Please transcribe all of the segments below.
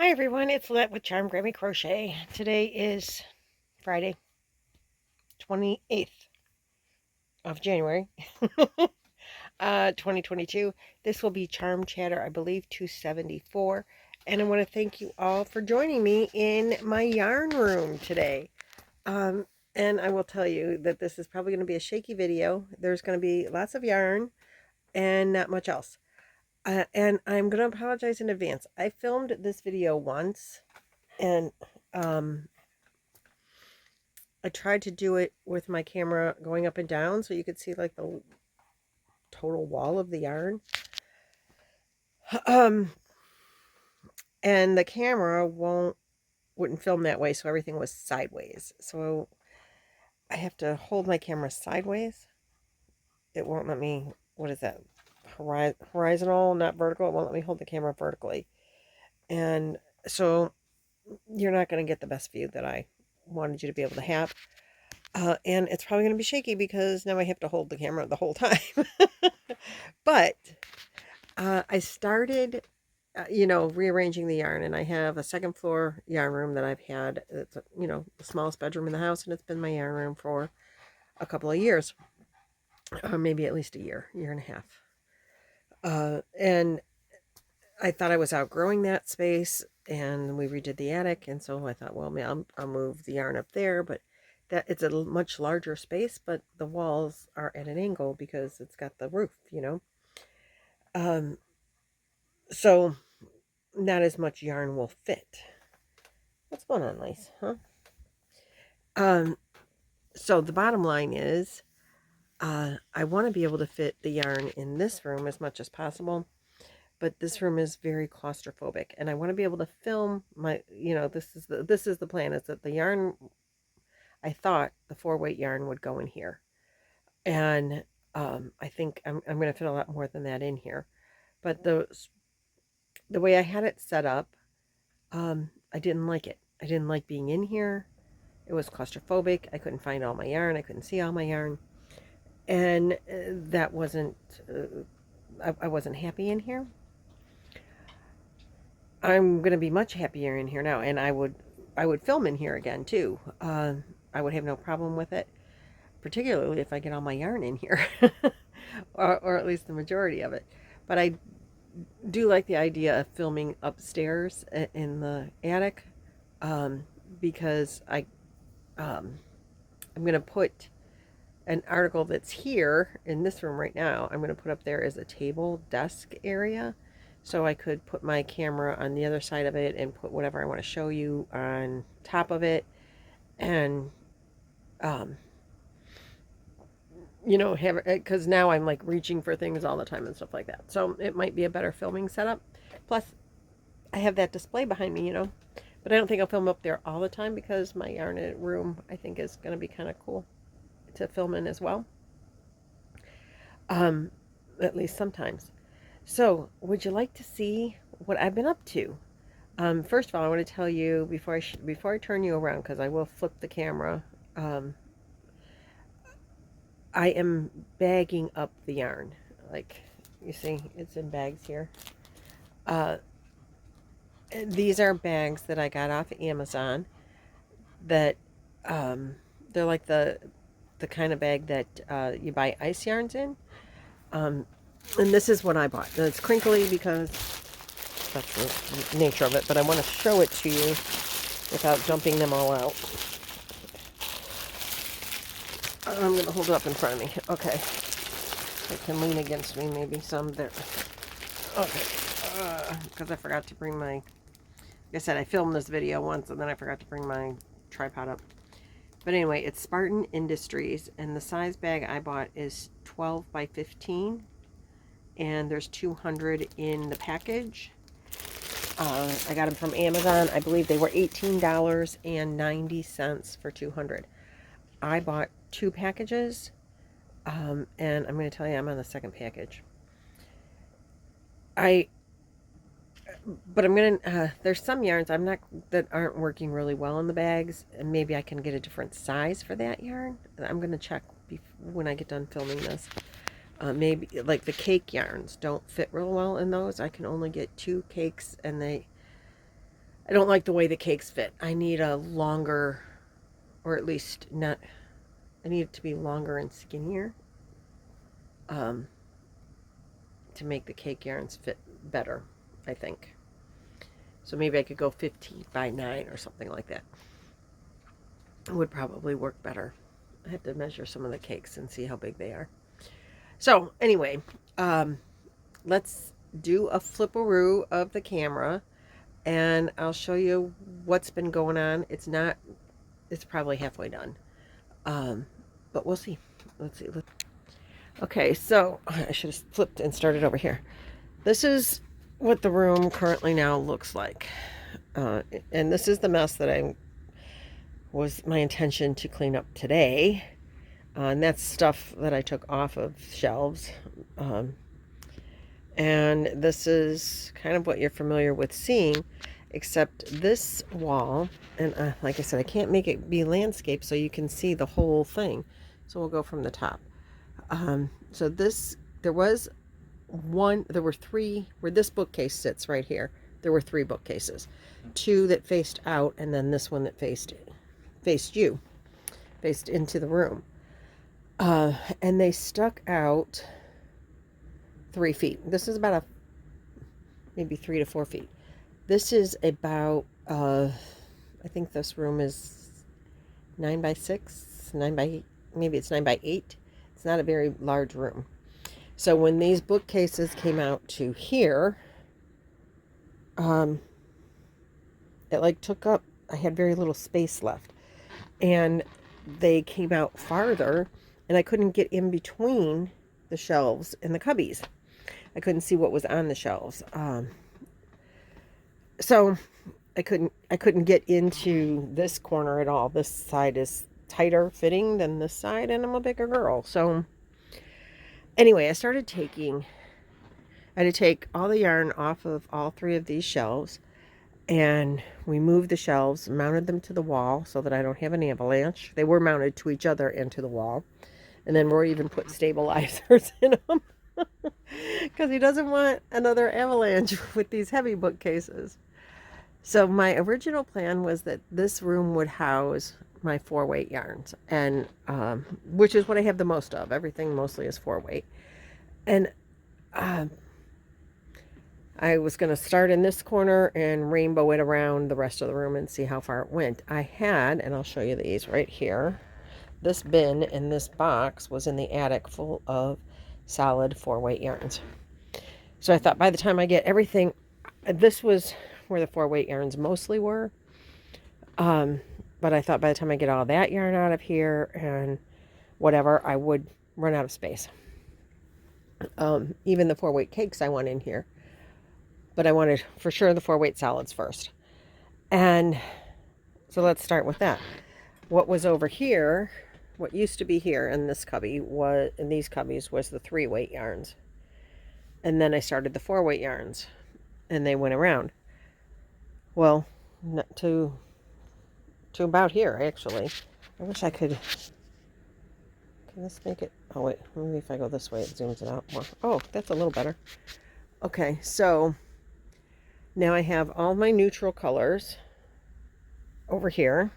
Hi everyone, it's Lynette with Charm Grammy Crochet. Today is Friday, 28th of January, 2022. This will be Charm Chatter, I believe, 274. And I want to thank you all for joining me in my yarn room today. Um, and I will tell you that this is probably going to be a shaky video. There's going to be lots of yarn and not much else. And I'm going to apologize in advance. I filmed this video once and I tried to do it with my camera going up and down so you could see like the total wall of the yarn. And the camera wouldn't film that way, so everything was sideways. So I have to hold my camera sideways. It won't let me, what is that? Horizontal, not vertical. It won't let me hold the camera vertically. And so you're not going to get the best view that I wanted you to be able to have. And it's probably going to be shaky because now I have to hold the camera the whole time. But I started, rearranging the yarn, and I have a second floor yarn room that I've had. It's, the smallest bedroom in the house, and it's been my yarn room for a couple of years, or maybe at least a year and a half. And I thought I was outgrowing that space, and we redid the attic, and so I thought, well, I'll move the yarn up there, but that it's a much larger space, but the walls are at an angle because it's got the roof, so not as much yarn will fit. What's going on, Lace? Huh? So the bottom line is, I want to be able to fit the yarn in this room as much as possible, but this room is very claustrophobic, and I want to be able to film my, this is the plan, is that the yarn, I thought the 4-weight yarn would go in here. And I think I'm going to fit a lot more than that in here. But the way I had it set up, I didn't like it. I didn't like being in here. It was claustrophobic. I couldn't find all my yarn. I couldn't see all my yarn. And that wasn't, I wasn't happy in here. I'm going to be much happier in here now. And I would film in here again too. I would have no problem with it, particularly if I get all my yarn in here, or at least the majority of it. But I do like the idea of filming upstairs in the attic, because I'm going to put an article that's here in this room right now. I'm going to put up there as a table desk area, so I could put my camera on the other side of it and put whatever I want to show you on top of it, and have it, because now I'm like reaching for things all the time and stuff like that. So it might be a better filming setup. Plus, I have that display behind me, but I don't think I'll film up there all the time because my yarn room, I think, is going to be kind of cool to film in as well. At least sometimes. So, would you like to see what I've been up to? First of all, I want to tell you before I turn you around, because I will flip the camera. I am bagging up the yarn. Like, you see, it's in bags here. These are bags that I got off of Amazon that, they're like the kind of bag that you buy ice yarns in. And this is what I bought. And it's crinkly because that's the nature of it, but I want to show it to you without dumping them all out. I'm going to hold it up in front of me. Okay. It can lean against me, maybe some there. Okay. Because I forgot to bring my... Like I said, I filmed this video once, and then I forgot to bring my tripod up. But anyway, it's Spartan Industries, and the size bag I bought is 12 by 15. And there's 200 in the package. I got them from Amazon. I believe they were $18.90 for 200. I bought 2 packages, and I'm going to tell you, I'm on the second package. But I'm going to, there's some yarns that aren't working really well in the bags, and maybe I can get a different size for that yarn. I'm going to check when I get done filming this. Maybe, like the cake yarns don't fit real well in those. I can only get 2 cakes, and I don't like the way the cakes fit. I need a longer, or at least not, I need it to be longer and skinnier to make the cake yarns fit better, I think. So maybe I could go 15 by 9 or something like that. It would probably work better. I have to measure some of the cakes and see how big they are. So anyway, let's do a flipperoo of the camera, and I'll show you what's been going on. It's probably halfway done, but we'll see. Let's see. Okay, so I should have flipped and started over here. This is what the room currently now looks like, and this is the mess that was my intention to clean up today. And that's stuff that I took off of shelves. And this is kind of what you're familiar with seeing, except this wall, and like I said, I can't make it be landscape so you can see the whole thing. So we'll go from the top. So there were three, where this bookcase sits right here. There were 3 bookcases, 2 that faced out, and then this one that faced into the room. And they stuck out 3 feet. This is about maybe 3 to 4 feet. This is about, I think this room is 9 by 6, maybe it's 9 by 8. It's not a very large room. So when these bookcases came out to here, it like took up, I had very little space left. And they came out farther, and I couldn't get in between the shelves and the cubbies. I couldn't see what was on the shelves. So I couldn't get into this corner at all. This side is tighter fitting than this side, and I'm a bigger girl. So anyway, I had to take all the yarn off of all 3 of these shelves, and we moved the shelves, mounted them to the wall so that I don't have an avalanche. They were mounted to each other and to the wall. And then Roy even put stabilizers in them because he doesn't want another avalanche with these heavy bookcases. So my original plan was that this room would house my 4-weight yarns, and which is what I have the most of. Everything mostly is 4-weight. And I was going to start in this corner and rainbow it around the rest of the room and see how far it went. I had, and I'll show you these right here, this bin in this box was in the attic full of solid 4-weight yarns. So I thought by the time I get everything, this was where the 4-weight yarns mostly were. But I thought by the time I get all that yarn out of here and whatever, I would run out of space. Even the 4-weight cakes I want in here. But I wanted for sure the 4-weight solids first. And so let's start with that. What was over here, what used to be here in this cubby in these cubbies was the 3-weight yarns. And then I started the 4-weight yarns, and they went around. Well, not to about here, actually. I wish I could. Can this make it? Oh, wait. Maybe if I go this way, it zooms it out more. Oh, that's a little better. Okay, so now I have all my neutral colors over here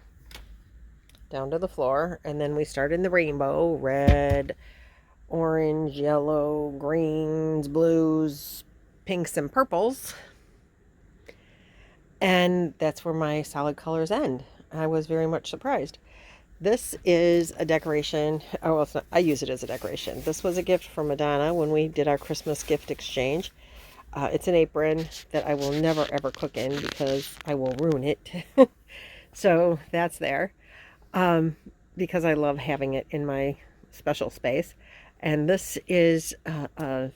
down to the floor, and then we start in the rainbow: red, orange, yellow, greens, blues, pinks, and purples. And that's where my solid colors end. I was very much surprised. This is a decoration. Oh, well, it's not, I use it as a decoration. This was a gift from Madonna when we did our Christmas gift exchange. It's an apron that I will never ever cook in because I will ruin it. So that's there. Because I love having it in my special space. And this is a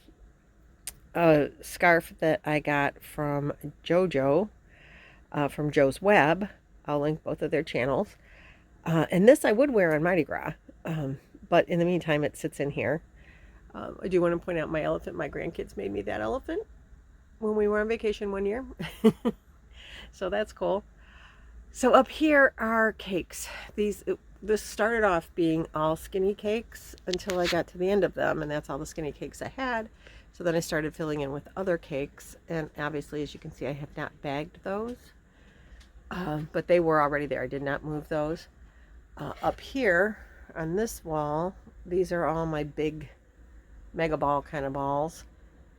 scarf that I got from JoJo, from Joe's Web. I'll link both of their channels. And this I would wear on Mardi Gras, but in the meantime it sits in here. I do want to point out my elephant. My grandkids made me that elephant when we were on vacation one year. So that's cool. So up here are cakes. This started off being all skinny cakes until I got to the end of them, and that's all the skinny cakes I had. So then I started filling in with other cakes, and obviously, as you can see, I have not bagged those. but they were already there. I did not move those. Up here on this wall, these are all my big mega ball kind of balls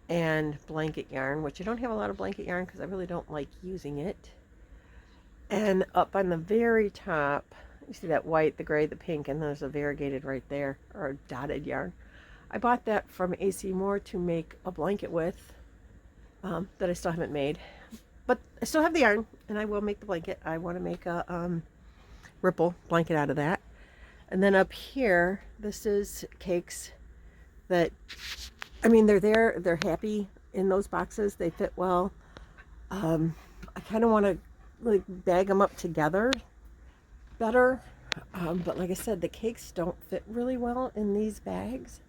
and blanket yarn, which I don't have a lot of blanket yarn because I really don't like using it. And up on the very top, you see that white, the gray, the pink, and there's a variegated right there, or a dotted yarn. I bought that from AC Moore to make a blanket with, that I still haven't made. But I still have the yarn, and I will make the blanket. I want to make a ripple blanket out of that. And then up here, this is cakes that, I mean, they're there. They're happy in those boxes. They fit well. I kind of want to like bag them up together better. But like I said, the cakes don't fit really well in these bags.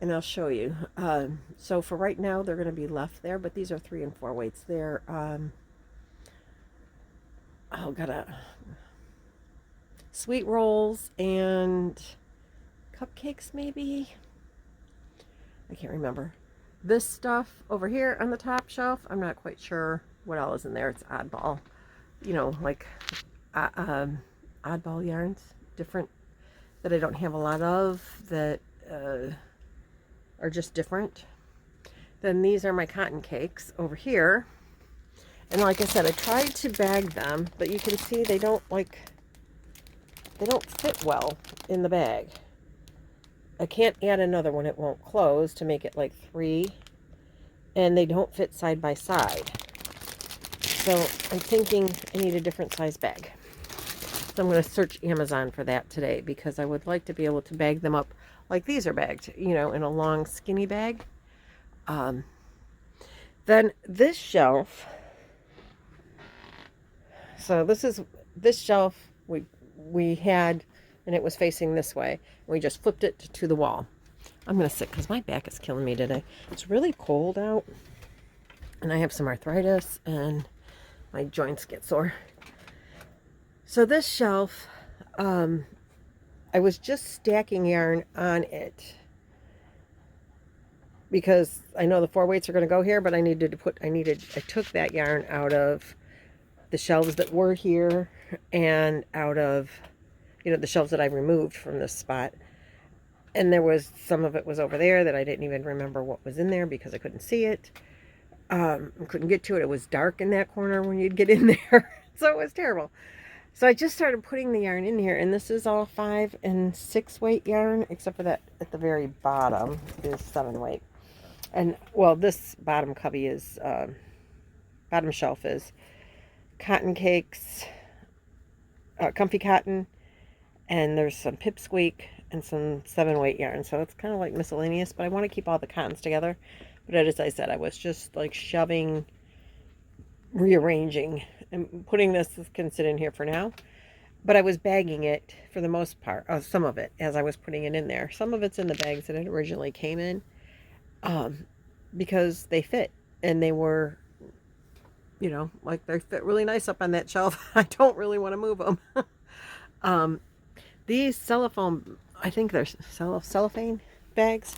And I'll show you. So for right now, they're going to be left there, but these are 3 and 4 weights. They're, sweet rolls and cupcakes, maybe. I can't remember. This stuff over here on the top shelf, I'm not quite sure what all is in there. It's oddball, you know, like oddball yarns, different, that I don't have a lot of, that are just different. Then these are my cotton cakes over here. And like I said, I tried to bag them, but you can see they don't fit well in the bag. I can't add another one, it won't close, to make it like 3. And they don't fit side by side. So I'm thinking I need a different size bag. So I'm going to search Amazon for that today, because I would like to be able to bag them up like these are bagged, you know, in a long skinny bag. Then this shelf, so this shelf we had, and it was facing this way. We just flipped it to the wall. I'm going to sit because my back is killing me today. It's really cold out, and I have some arthritis, and my joints get sore. So this shelf, I was just stacking yarn on it because I know the 4 weights are going to go here, but I took that yarn out of the shelves that were here and out of, you know, the shelves that I removed from this spot. And there was, some of it was over there that I didn't even remember what was in there because I couldn't see it. I couldn't get to it. It was dark in that corner when you'd get in there. So it was terrible. So I just started putting the yarn in here, and this is all 5 and 6 weight yarn, except for that at the very bottom is 7 weight. And well, this bottom cubby is, bottom shelf is cotton cakes, comfy cotton, and there's some pipsqueak and some 7 weight yarn. So it's kind of like miscellaneous, but I want to keep all the cottons together. But as I said, I was just like shoving, rearranging, and putting this can sit in here for now. But I was bagging it for the most part, some of it, as I was putting it in there. Some of it's in the bags that it originally came in, because they fit, and they were, you know, like they fit really nice up on that shelf. I don't really want to move them. These cellophane, I think they're cellophane bags,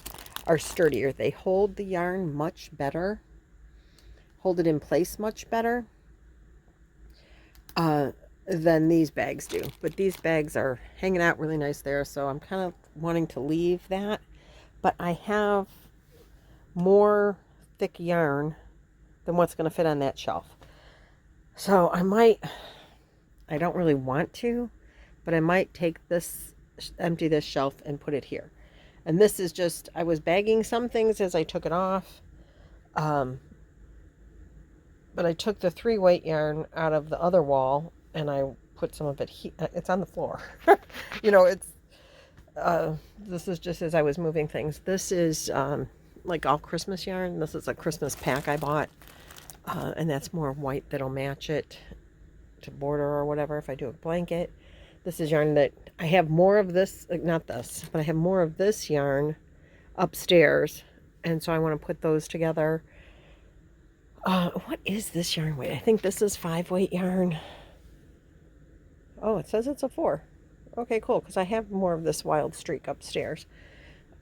are sturdier. They hold the yarn much better, hold it in place much better than these bags do. But these bags are hanging out really nice there, so I'm kind of wanting to leave that. But I have more thick yarn than what's going to fit on that shelf. So I don't really want to, but I might take this, empty this shelf and put it here. And this is just, I was bagging some things as I took it off. But I took the 3 weight yarn out of the other wall, and I put some of it here. It's on the floor. You know, it's, this is just as I was moving things. This is like all Christmas yarn. This is a Christmas pack I bought. And that's more white that'll match it to border or whatever if I do a blanket. This is yarn that I have more of this, not this, but I have more of this yarn upstairs. And so I want to put those together. What is this yarn weight? I think this is 5 weight yarn. Oh, it says it's a 4. Okay, cool, because I have more of this Wild Streak upstairs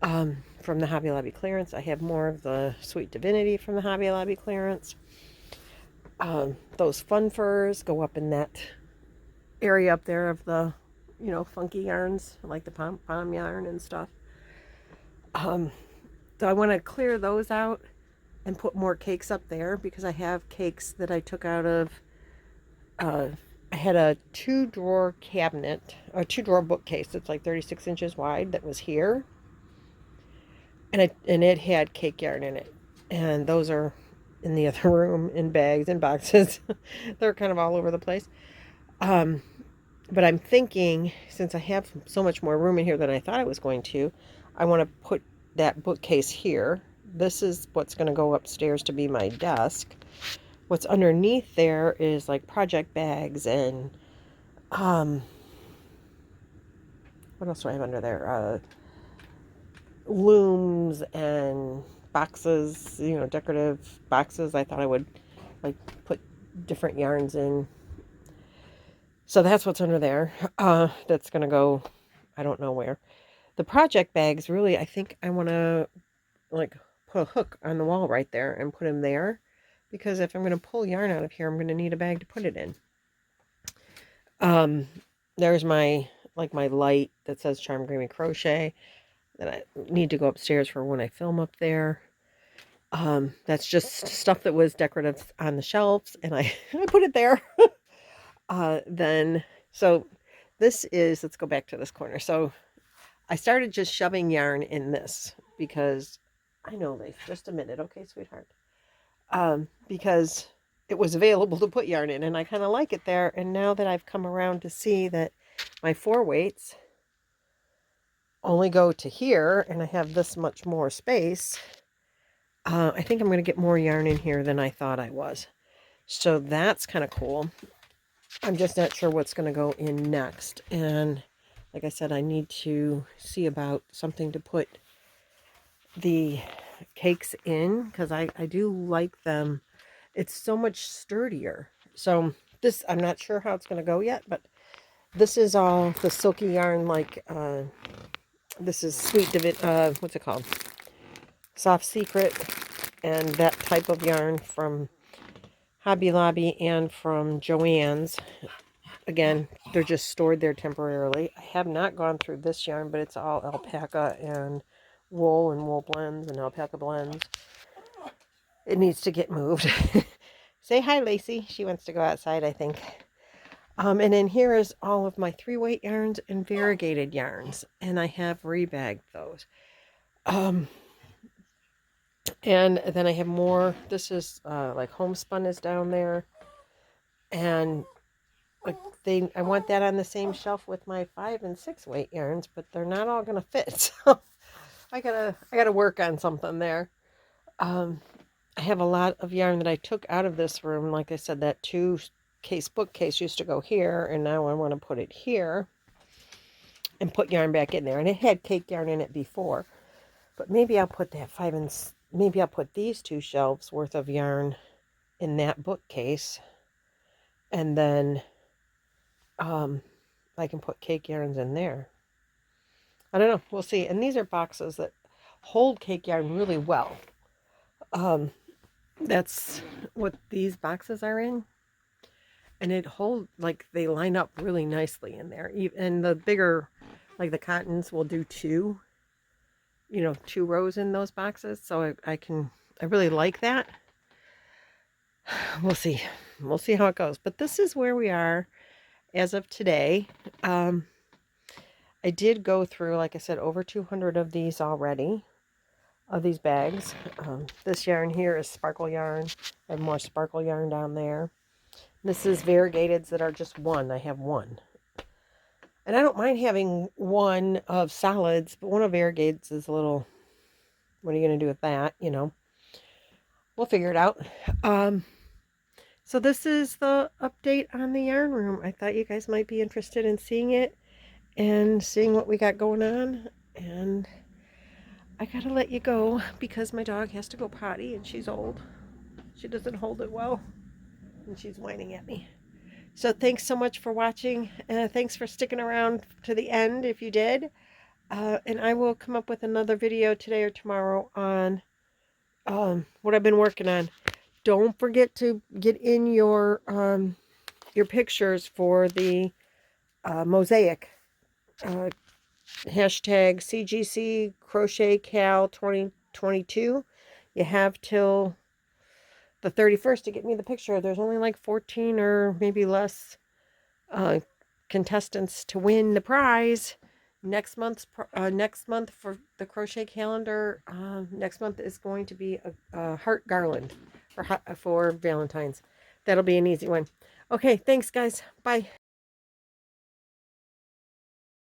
from the Hobby Lobby clearance. I have more of the Sweet Divinity from the Hobby Lobby clearance. Those fun furs go up in that area up there of the, you know, funky yarns, like the pom yarn and stuff. So I want to clear those out and put more cakes up there because I have cakes that I took out of, I had a 2-drawer cabinet, a 2-drawer bookcase that's like 36 inches wide that was here. And it had cake yarn in it. And those are in the other room in bags and boxes. They're kind of all over the place. But I'm thinking, since I have so much more room in here than I thought I was going to, I want to put that bookcase here. This is what's going to go upstairs to be my desk. What's underneath there is like project bags and, what else do I have under there? Looms and boxes, you know, decorative boxes. I thought I would like put different yarns in. So that's what's under there. That's going to go, I don't know where. The project bags, really, I think I want to like put a hook on the wall right there and put them there. Because if I'm going to pull yarn out of here, I'm going to need a bag to put it in. There's my light that says Charmed Grammy Crochet that I need to go upstairs for when I film up there. That's just stuff that was decorative on the shelves, and I put it there. So this is, let's go back to this corner. So I started just shoving yarn in this because, I know, Leif, just a minute. Okay, sweetheart. Because it was available to put yarn in, and I kind of like it there. And now that I've come around to see that my 4 weights only go to here, and I have this much more space, I think I'm going to get more yarn in here than I thought I was. So that's kind of cool. I'm just not sure what's going to go in next. And like I said, I need to see about something to put the cakes in because I do like them. It's so much sturdier. So this, I'm not sure how it's going to go yet, but this is all the silky yarn, like this is Sweet what's it called? Soft Secret, and that type of yarn from Hobby Lobby and from Joann's. Again, they're just stored there temporarily. I have not gone through this yarn, but it's all alpaca and wool blends and alpaca blends. It needs to get moved. Say hi, Lacey. She wants to go outside, I think. And then here is all of my 3-weight yarns and variegated yarns, and I have rebagged those. And then I have more. This is like homespun is down there, and like I want that on the same shelf with my 5 and 6 weight yarns, but they're not all gonna fit. So I gotta work on something there. I have a lot of yarn that I took out of this room. Like I said, that 2-case bookcase used to go here, and now I want to put it here and put yarn back in there. And it had cake yarn in it before, but maybe I'll put that maybe I'll put these 2 shelves worth of yarn in that bookcase, and then I can put cake yarns in there. I don't know. We'll see. And these are boxes that hold cake yarn really well. That's what these boxes are in. And it holds, like, they line up really nicely in there. And the bigger, like the cottons, will do 2 rows in those boxes. So I really like that. We'll see. We'll see how it goes. But this is where we are as of today. I did go through, like I said, over 200 of these already, of these bags. This yarn here is sparkle yarn. I have more sparkle yarn down there. This is variegateds that are just 1. I have 1. And I don't mind having 1 of solids, but 1 of variegateds is a little, what are you going to do with that, you know? We'll figure it out. So this is the update on the yarn room. I thought you guys might be interested in seeing it and seeing what we got going on. And I gotta let you go because my dog has to go potty and she's old. She doesn't hold it well and she's whining at me. So thanks so much for watching. Thanks for sticking around to the end if you did. And I will come up with another video today or tomorrow on what I've been working on. don't forget to get in your pictures for the mosaic. Hashtag CGC Crochet Cal 2022. You have till the 31st to get me the picture. There's only like 14 or maybe less contestants to win the prize. Next month for the crochet calendar, next month is going to be a heart garland for Valentine's. That'll be an easy one. Okay, thanks guys. Bye.